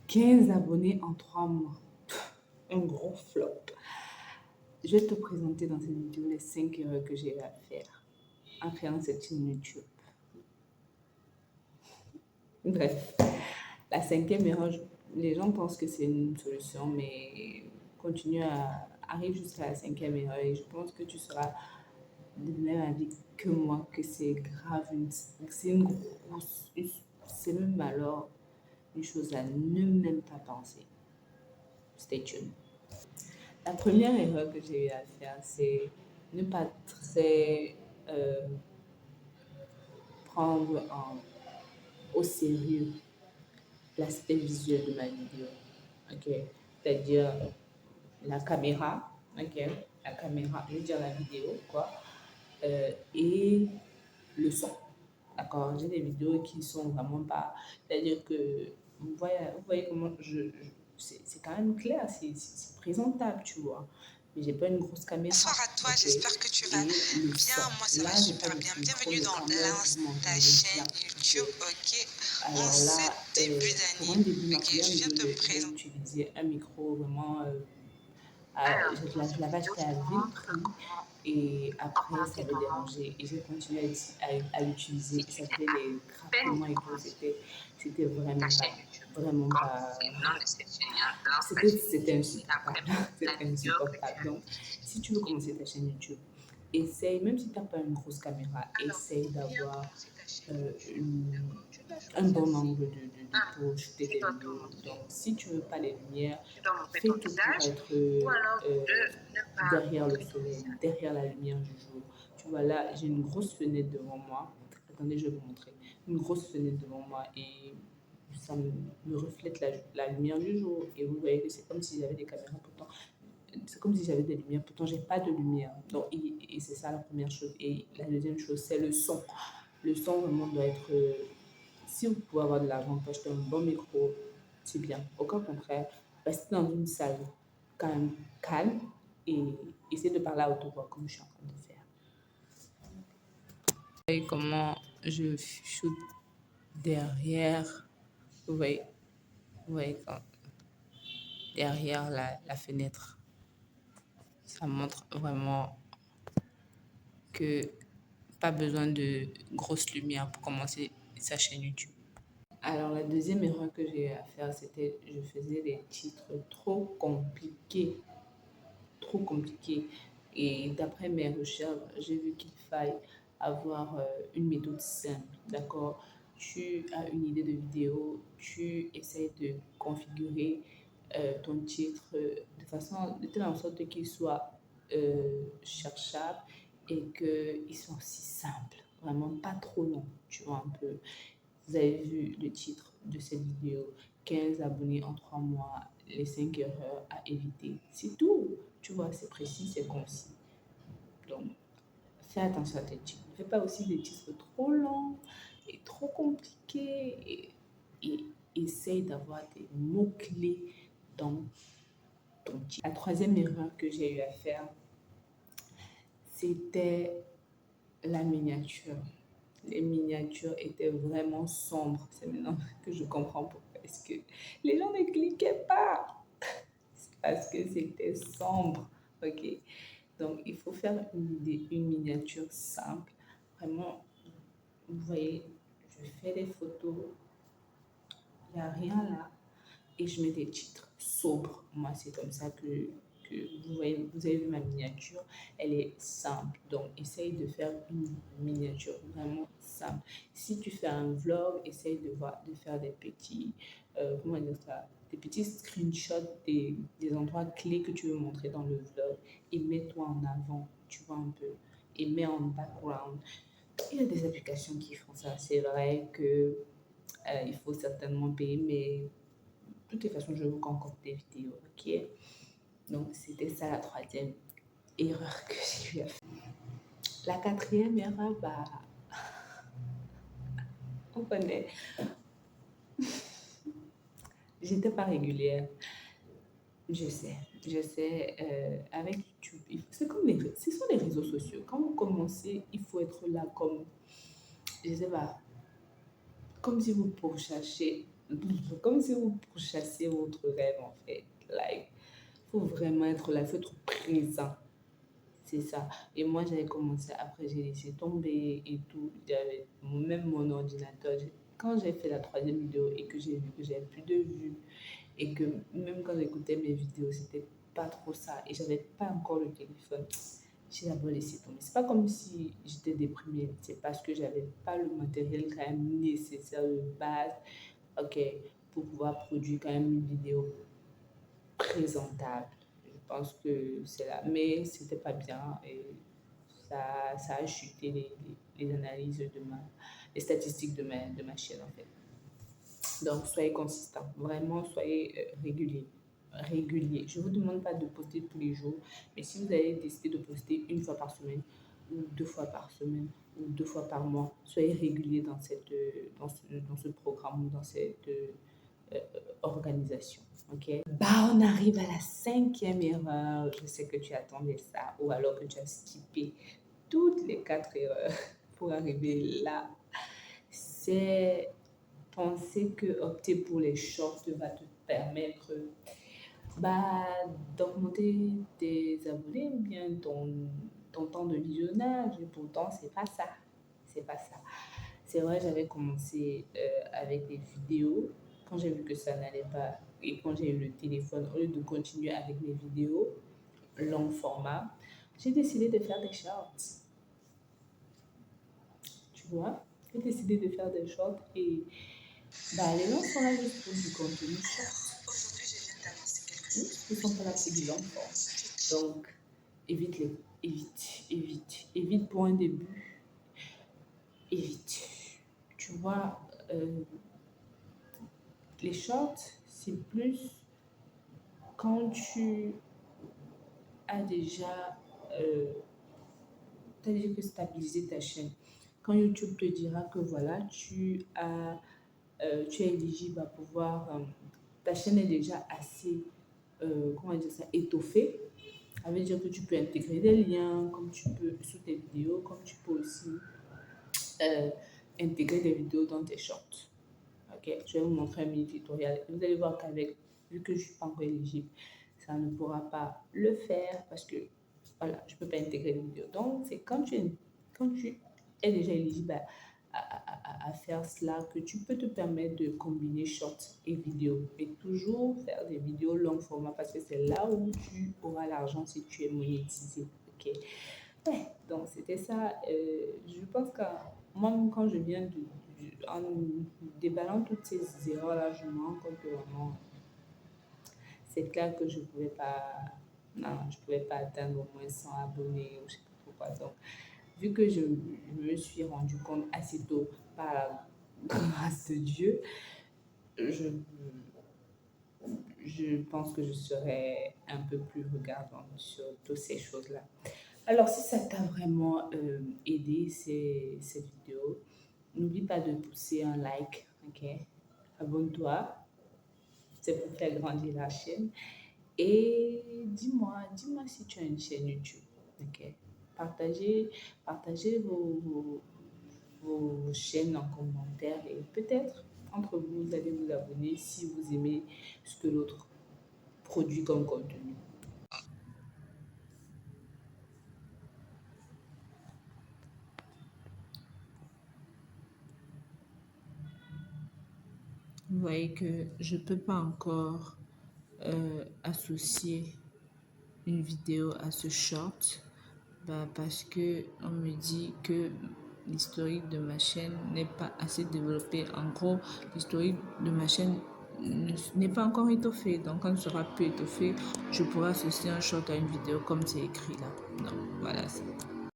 15 abonnés en 3 mois. Un gros flop. Je vais te présenter dans cette vidéo les 5 erreurs que j'ai eu à faire en créant cette chaîne YouTube. Bref, la 5e erreur, les gens pensent que c'est une solution, mais arrive jusqu'à la 5e erreur et je pense que tu seras du même avis que moi que c'est grave, c'est une grosse, c'est même alors une chose à ne même pas penser. Stay tuned. La première erreur que j'ai eu à faire, c'est ne pas très prendre au sérieux l'aspect visuel de ma vidéo. Ok, c'est-à-dire la caméra, ok, la caméra, je veux dire la vidéo, quoi, et le son. D'accord, j'ai des vidéos qui sont vraiment pas, c'est-à-dire que vous voyez comment c'est quand même clair, c'est présentable, tu vois. Mais j'ai pas une grosse caméra. Bonsoir à toi, Ok. j'espère que tu vas Et le bien. son. Moi, ça Là, va j'ai pas super de bien. filtre, Bienvenue le dans camera, vous ta m'entendez bien. chaîne Ok. YouTube, ok? En Alors ce là, début pour d'année, un début, ma ok, première je viens vidéo, te j'ai présenter. utilisé un micro vraiment. Je l'avais acheté à vil prix et après ça avait dérangé et j'ai continué à l'utiliser et ça faisait les craquements et tout. C'était vraiment pas, c'était insupportable. C'était insupportable. Donc, si tu veux commencer ta chaîne YouTube, essaye, même si tu n'as pas une grosse caméra, essaye d'avoir un bon angle pour shooter tes vidéos. Donc, si tu ne veux pas les lumières, fais tout pour être derrière le soleil, derrière la lumière du jour. Tu vois, là, j'ai une grosse fenêtre devant moi. Attendez, je vais vous montrer. Une grosse fenêtre devant moi et ça me reflète la lumière du jour. Et vous voyez que c'est comme si j'avais des caméras, pourtant, c'est comme si j'avais des lumières, pourtant, j'ai pas de lumière. Donc, et c'est ça la première chose. Et la deuxième chose, c'est le son. Le son vraiment doit être. Si vous pouvez avoir de l'argent pour acheter un bon micro, c'est bien. Au contraire, restez dans une salle quand même calme et essayez de parler à haute voix comme je suis en train de faire. Vous voyez comment je shoot derrière, vous voyez derrière la fenêtre. Ça montre vraiment que pas besoin de grosse lumière pour commencer sa chaîne YouTube. Alors, la deuxième erreur que j'ai eu à faire, c'était je faisais des titres trop compliqués. Trop compliqués. Et d'après mes recherches, j'ai vu qu'il faille avoir une méthode simple. D'accord? Tu as une idée de vidéo, tu essaies de configurer ton titre de telle en sorte qu'il soit cherchable et qu'il soit aussi simple. Vraiment pas trop long, tu vois un peu. Vous avez vu le titre de cette vidéo, 15 abonnés en 3 mois, les 5 erreurs à éviter. C'est tout. Tu vois, c'est précis, c'est concis. Donc, fais attention à tes titres. Ne fais pas aussi des titres trop longs et trop compliqués. Et essaye d'avoir des mots-clés dans ton titre. La troisième erreur que j'ai eu à faire, c'était la miniature. Les miniatures étaient vraiment sombres. C'est maintenant que je comprends pourquoi est-ce que les gens ne cliquaient pas. C'est parce que c'était sombre. Ok. Donc, il faut faire une miniature simple. Vraiment, vous voyez, je fais des photos. Il n'y a rien là. Et je mets des titres sobres. Moi, c'est comme ça que vous voyez, vous avez vu ma miniature, elle est simple. Donc, essaye de faire une miniature vraiment simple. Si tu fais un vlog, essaye de faire des petits, comment dire ça, des petits screenshots des endroits clés que tu veux montrer dans le vlog et mets-toi en avant, tu vois un peu, et mets en background. Il y a des applications qui font ça. C'est vrai que il faut certainement payer, mais de toutes les façons, je vous concocte des vidéos, ok? Donc, c'était ça la troisième erreur que j'ai eu à faire. La quatrième erreur, bah, on connaît. J'étais pas régulière. Je sais, avec YouTube, c'est comme ce sont les réseaux sociaux. Quand vous commencez, il faut être là comme, je sais pas, comme si vous pourchassez comme si vous pourchassez votre rêve en fait. Like, faut vraiment être là, il faut être présent. C'est ça. Et moi, j'avais commencé, après j'ai laissé tomber et tout. J'avais même mon ordinateur. Quand j'ai fait la troisième vidéo et que j'ai vu que j'avais plus de vues et que même quand j'écoutais mes vidéos, c'était pas trop ça et j'avais pas encore le téléphone, j'ai d'abord laissé tomber. C'est pas comme si j'étais déprimée, c'est parce que j'avais pas le matériel quand même nécessaire de base, ok, pour pouvoir produire quand même une vidéo présentable. Je pense que c'est là. Mais c'était pas bien et ça a chuté les analyses les statistiques de ma chaîne en fait. Donc soyez consistant, vraiment soyez régulier. Régulier. Je ne vous demande pas de poster tous les jours, mais si vous avez décidé de poster une fois par semaine, ou 2 fois par semaine, ou 2 fois par mois, soyez régulier dans ce programme ou dans cette organisation. Ok? Bah, on arrive à la 5e erreur. Je sais que tu attendais ça, ou alors que tu as skippé toutes les 4 erreurs pour arriver là. C'est penser que opter pour les shorts va te permettre bah, d'augmenter tes abonnés ou bien ton temps de visionnage. Et pourtant, c'est pas ça. C'est pas ça. C'est vrai, j'avais commencé avec des vidéos. Quand j'ai vu que ça n'allait pas et quand j'ai eu le téléphone, au lieu de continuer avec mes vidéos long format, j'ai décidé de faire des shorts. Tu vois, j'ai décidé de faire des shorts et bah, les gens sont là juste pour du contenu short. Aujourd'hui, je viens d'annoncer quelque chose. Ils sont pas là pour du long form. Donc, évite-les. Évite pour un début. Évite. Tu vois, les shorts, c'est plus quand tu as déjà, que stabilisé ta chaîne. Quand YouTube te dira que voilà, tu es éligible à pouvoir, ta chaîne est déjà assez, comment dire ça, étoffée. Ça veut dire que tu peux intégrer des liens, comme tu peux sous tes vidéos, comme tu peux aussi intégrer des vidéos dans tes shorts. Ok, je vais vous montrer un mini tutoriel. Vous allez voir qu'avec, vu que je ne suis pas encore éligible, ça ne pourra pas le faire parce que voilà, je ne peux pas intégrer les vidéos. Donc, c'est quand tu es déjà éligible à faire cela que tu peux te permettre de combiner shorts et vidéos. Et toujours faire des vidéos long format parce que c'est là où tu auras l'argent si tu es monétisé. Ok. Ouais, donc c'était ça. Je pense que moi, quand je viens en déballant toutes ces erreurs-là, je me rends compte que vraiment, c'est clair que je pouvais pas, non, je pouvais pas atteindre au moins 100 abonnés ou je sais pas pourquoi. Donc, vu que je me suis rendu compte assez tôt par la grâce de Dieu, je, je pense que je serai un peu plus regardante sur toutes ces choses-là. Alors, si ça t'a vraiment aidé, cette vidéo, n'oublie pas de pousser un like, ok? Abonne-toi, c'est pour faire grandir la chaîne. Et dis-moi si tu as une chaîne YouTube, ok? Partagez vos chaînes en commentaire et peut-être entre vous, vous allez vous abonner si vous aimez ce que l'autre produit comme contenu. Vous voyez que je ne peux pas encore associer une vidéo à ce short parce que on me dit que l'historique de ma chaîne n'est pas assez développé. En gros, l'historique de ma chaîne n'est pas encore étoffé. Donc, quand ce sera plus étoffé, je pourrai associer un short à une vidéo comme c'est écrit là. Donc, voilà.